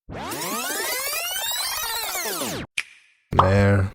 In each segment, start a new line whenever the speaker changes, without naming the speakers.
Man,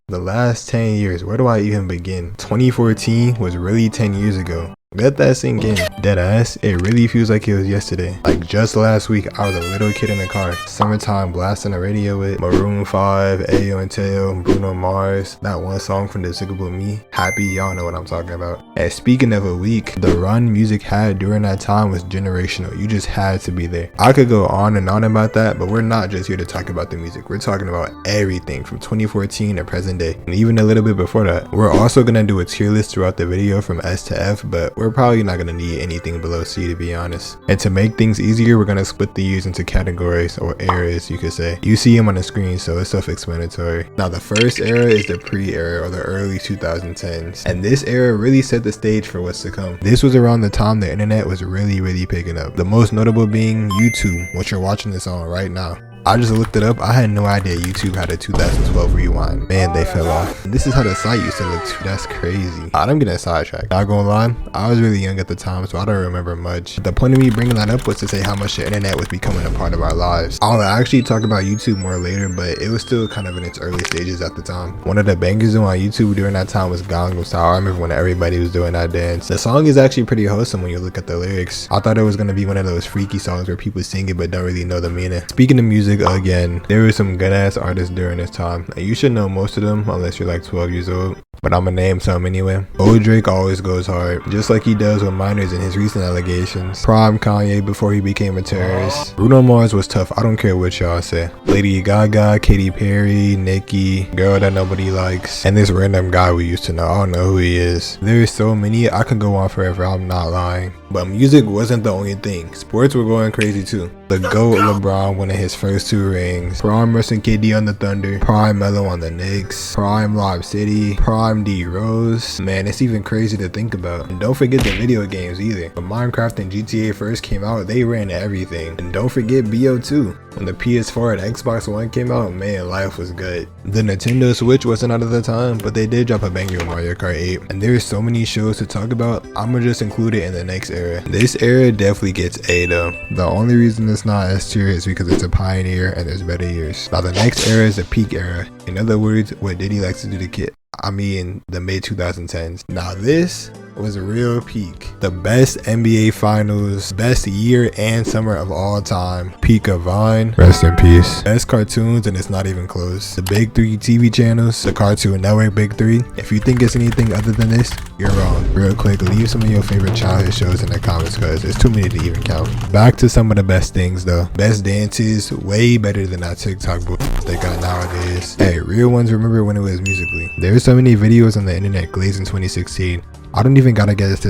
the last 10 years, where do I even begin? 2014 was really 10 years ago. Let that sink in. Deadass, it really feels like it was yesterday. Like just last week, I was a little kid in the car. Summertime blasting the radio with Maroon 5, Ayo and Teo, Bruno Mars, that one song from Despicable Me, Happy, y'all know what I'm talking about. And speaking of a week, the run music had during that time was generational. You just had to be there. I could go on and on about that, but we're not just here to talk about the music. We're talking about everything from 2014 to present day, and even a little bit before that. We're also gonna do a tier list throughout the video from S to F, but we're probably not gonna need anything below C, to be honest. And to make things easier, we're gonna split the years into categories, or eras you could say. You see them on the screen, so it's self-explanatory. Now the first era is the pre-era, or the early 2010s, and this era really set the stage for what's to come. This was around the time the internet was really picking up, the most notable being YouTube, which you're watching this on right now. I just looked it up. I had no idea YouTube had a 2012 rewind. Man, they fell off. This is how the site used to look too. That's crazy. I'm getting sidetracked. Not gonna lie, I was really young at the time, so I don't remember much. The point of me bringing that up was to say how much the internet was becoming a part of our lives. I'll actually talk about YouTube more later, but it was still kind of in its early stages at the time. One of the bangers on YouTube during that time was Gangnam Style. I remember when everybody was doing that dance. The song is actually pretty wholesome when you look at the lyrics. I thought it was gonna be one of those freaky songs where people sing it but don't really know the meaning. Speaking of music, again, there were some good ass artists during this time, and you should know most of them unless you're like 12 years old, but I'm gonna name some anyway. Old Drake always goes hard, just like he does with minors in his recent allegations. Prime Kanye before he became a terrorist. Bruno Mars was tough, I don't care what y'all say. Lady Gaga, Katy Perry, Nicki, girl that nobody likes, and this random guy we used to know. I don't know who he is. There's so many, I could go on forever, I'm not lying. But music wasn't the only thing. Sports were going crazy too. The GOAT LeBron winning his first 2 rings. Prime Russ and KD on the Thunder. Prime Melo on the Knicks. Prime Lob City. Prime D Rose. Man, it's even crazy to think about. And don't forget the video games either. When Minecraft and GTA first came out, they ran everything. And don't forget BO2. When the PS4 and Xbox One came out, man, life was good. The Nintendo Switch wasn't out at the time, but they did drop a banger with Mario Kart 8. And there's so many shows to talk about, I'ma just include it in the next era. This era definitely gets A though. The only reason it's not S tier is because it's a pioneer and there's better years. Now the next era is the peak era. In other words, what Diddy likes to do to kid. I mean the mid 2010s. Now this was a real peak. The best NBA finals, best year and summer of all time. Peak of Vine, rest in peace. Best cartoons, and it's not even close. The big 3 TV channels, the Cartoon Network big 3. If you think it's anything other than this, you're wrong. Real quick, leave some of your favorite childhood shows in the comments because there's too many to even count. Back to some of the best things though. Best dances, way better than that TikTok book they got nowadays. Hey, real ones remember when it was Musically. There's so many videos on the internet glazed in 2016. I don't even gotta get into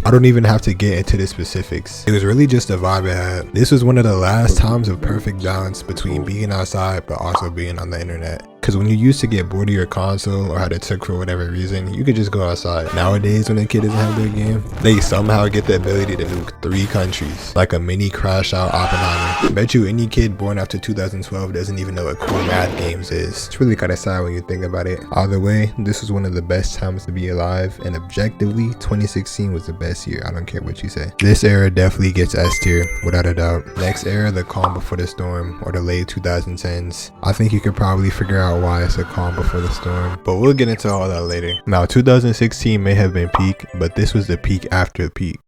I don't even have to get into the specifics. It was really just a vibe it had. This was one of the last times of perfect balance between being outside but also being on the internet. Cause when you used to get bored of your console or had it took for whatever reason, you could just go outside. Nowadays when a kid doesn't have their game, they somehow get the ability to nuke 3 countries. Like a mini crash out Oppenheimer. Bet you any kid born after 2012 doesn't even know what cool math games is. It's really kinda sad when you think about it. Either way, this was one of the best times to be alive, and objectively, 2016 was the best year. I don't care what you say. This era definitely gets S tier, without a doubt. Next era, the calm before the storm, or the late 2010s. I think you could probably figure out why it's a calm before the storm, but we'll get into all that later. Now 2016 may have been peak, but this was the peak after peak.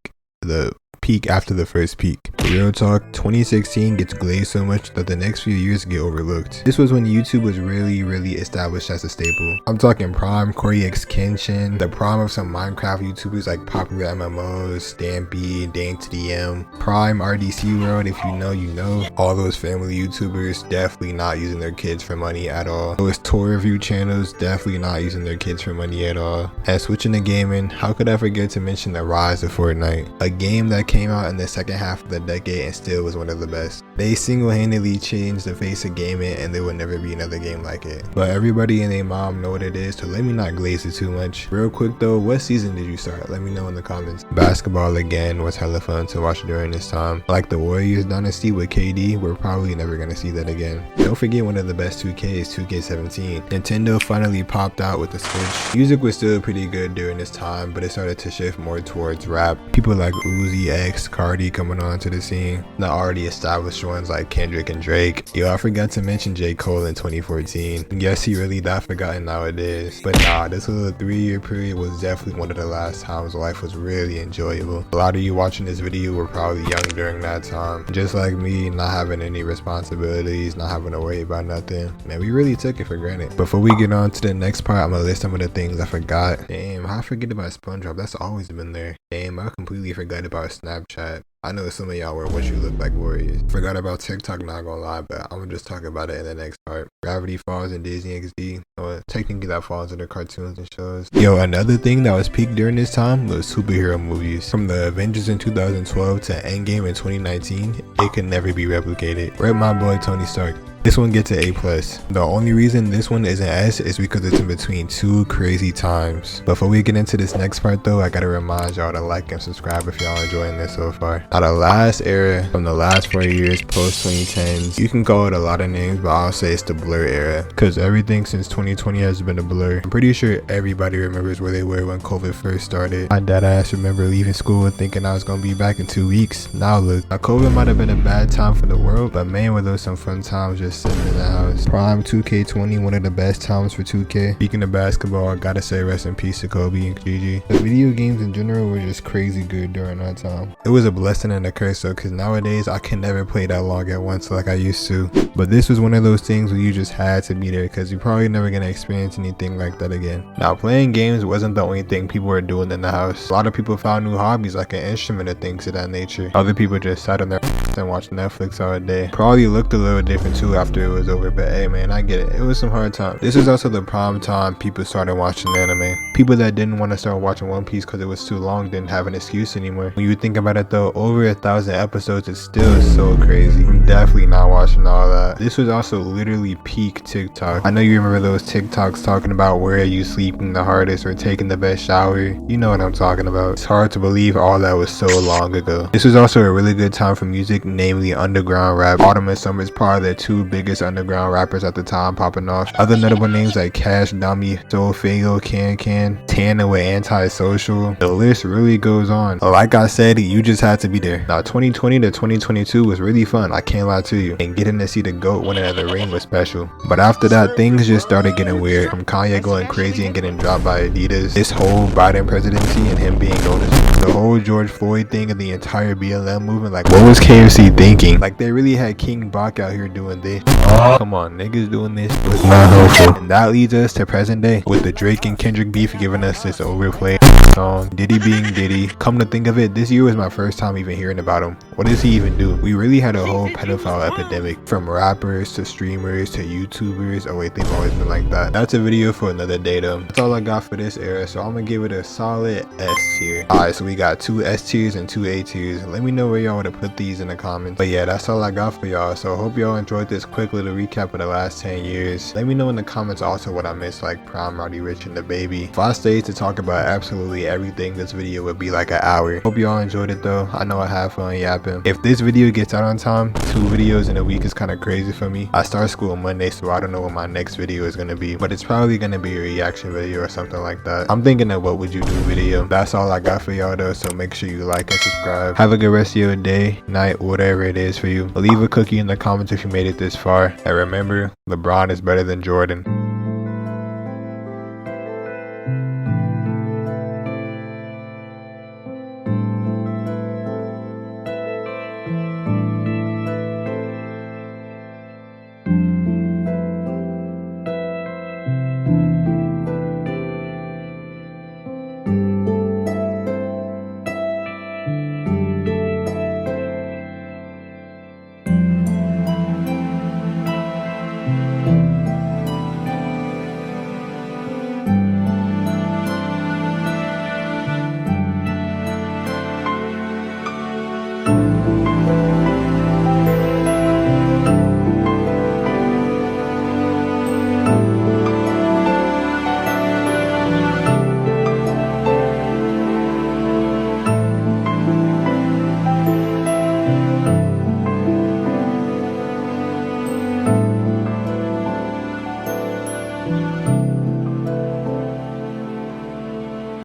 The peak after the first peak. Real talk, 2016 gets glazed so much that the next few years get overlooked. This was when YouTube was really established as a staple. I'm talking prime Corey X Kenshin, the prime of some Minecraft YouTubers like Popular MMOs, Stampede, Dane to the M, prime RDC World, if you know, you know. All those family YouTubers definitely not using their kids for money at all. Those tour review channels definitely not using their kids for money at all. And switching to gaming, how could I forget to mention the rise of Fortnite, a game that came out in the second half of the decade and still was one of the best. They single-handedly changed the face of gaming, and there will never be another game like it. But everybody and their mom know what it is, so let me not glaze it too much. Real quick though, what season did you start? Let me know in the comments. Basketball again was hella fun to watch during this time. Like the Warriors dynasty with KD, we're probably never gonna see that again. Don't forget one of the best 2Ks, 2K17. Nintendo finally popped out with the Switch. Music was still pretty good during this time, but it started to shift more towards rap. People like Uzi, X, Cardi coming onto the scene. The already established ones like Kendrick and Drake. Yo, I forgot to mention J. Cole in 2014. Yes, he really that forgotten nowadays. But nah, this little 3-year period was definitely one of the last times life was really enjoyable. A lot of you watching this video were probably young during that time. Just like me, not having any responsibilities, not having to worry about nothing. Man, we really took it for granted. Before we get on to the next part, I'm gonna list some of the things I forgot. Damn, how I forget about SpongeBob? That's always been there. Damn, I completely forgot about Snapchat. I know some of y'all were What You Look Like warriors. Forgot about TikTok, not gonna lie, but I'm gonna just talk about it in the next part. Gravity Falls and Disney XD. Well, technically that falls under cartoons and shows. Yo, another thing that was peak during this time was superhero movies. From the Avengers in 2012 to Endgame in 2019, it could never be replicated. Right, my boy Tony Stark. This one gets an A+. The only reason this one is an S is because it's in between two crazy times. Before we get into this next part though, I gotta remind y'all to like and subscribe if y'all enjoying this so far. Now the last era, from the last 4 years post 2010s, you can call it a lot of names, but I'll say it's the blur era. Cause everything since 2020 has been a blur. I'm pretty sure everybody remembers where they were when COVID first started. My dad ass remember leaving school thinking I was gonna be back in 2 weeks. Now look, now COVID might have been a bad time for the world, but man, were those some fun times just sitting in the house. Prime 2K20, one of the best times for 2K. Speaking of basketball, I gotta say rest in peace to Kobe and Gigi. The video games in general were just crazy good during that time. It was a blessing and a curse though, cause nowadays I can never play that long at once like I used to. But this was one of those things where you just had to be there, cause you're probably never gonna experience anything like that again. Now playing games wasn't the only thing people were doing in the house. A lot of people found new hobbies like an instrument or things of that nature. Other people just sat on their and watched Netflix all day. Probably looked a little different too after it was over, but hey man, I get it. It was some hard times. This was also the prime time people started watching anime. People that didn't want to start watching One Piece because it was too long didn't have an excuse anymore. When you think about it though, over 1,000 episodes is still so crazy. I'm definitely not watching all that. This was also literally peak TikTok. I know you remember those TikToks talking about where are you sleeping the hardest or taking the best shower. You know what I'm talking about. It's hard to believe all that was so long ago. This was also a really good time for music, namely underground rap. Autumn and Summer is probably the two biggest underground rappers at the time popping off. Other notable names like Cash Dummy, Soulfago, Can, Tana with Antisocial. The list really goes on. Like I said, you just had to be there. Now 2020 to 2022 was really fun, I can't lie to you. And getting to see the GOAT winning at the ring was special. But after that, things just started getting weird. From Kanye going crazy and getting dropped by Adidas, this whole Biden presidency and him being known as the whole George Floyd thing and the entire BLM movement. Like, what was KFC thinking? Like, they really had King Bach out here doing this. Come on, niggas doing this was not helpful. And that leads us to present day with the Drake and Kendrick beef giving us this overplayed song, Diddy being Diddy. Come to think of it, this year was my first time even hearing about him. What does he even do? We really had a whole pedophile epidemic, from rappers to streamers to YouTubers. Oh wait, they've always been like that. That's a video for another day though. That's all I got for this era, so I'm gonna give it a solid S tier. Alright, so we got 2 S tiers and 2 A tiers. Let me know where y'all would have put these in the comments. But yeah, that's all I got for y'all, so I hope y'all enjoyed this quick little recap of the last 10 years. Let me know in the comments also what I missed, like Prime, Roddy Ricch, and the baby. If I stayed to talk about absolutely everything, this video would be like an hour. Hope y'all enjoyed it though. I know I had fun yapping. If this video gets out on time, 2 videos in a week is kind of crazy for me. I start school on Monday, so I don't know what my next video is gonna be, but it's probably gonna be a reaction video or something like that. I'm thinking of what would you do video. That's all I got for y'all though, so make sure you like and subscribe. Have a good rest of your day, night, whatever it is for you. Leave a cookie in the comments if you made it this far, and remember, LeBron is better than Jordan.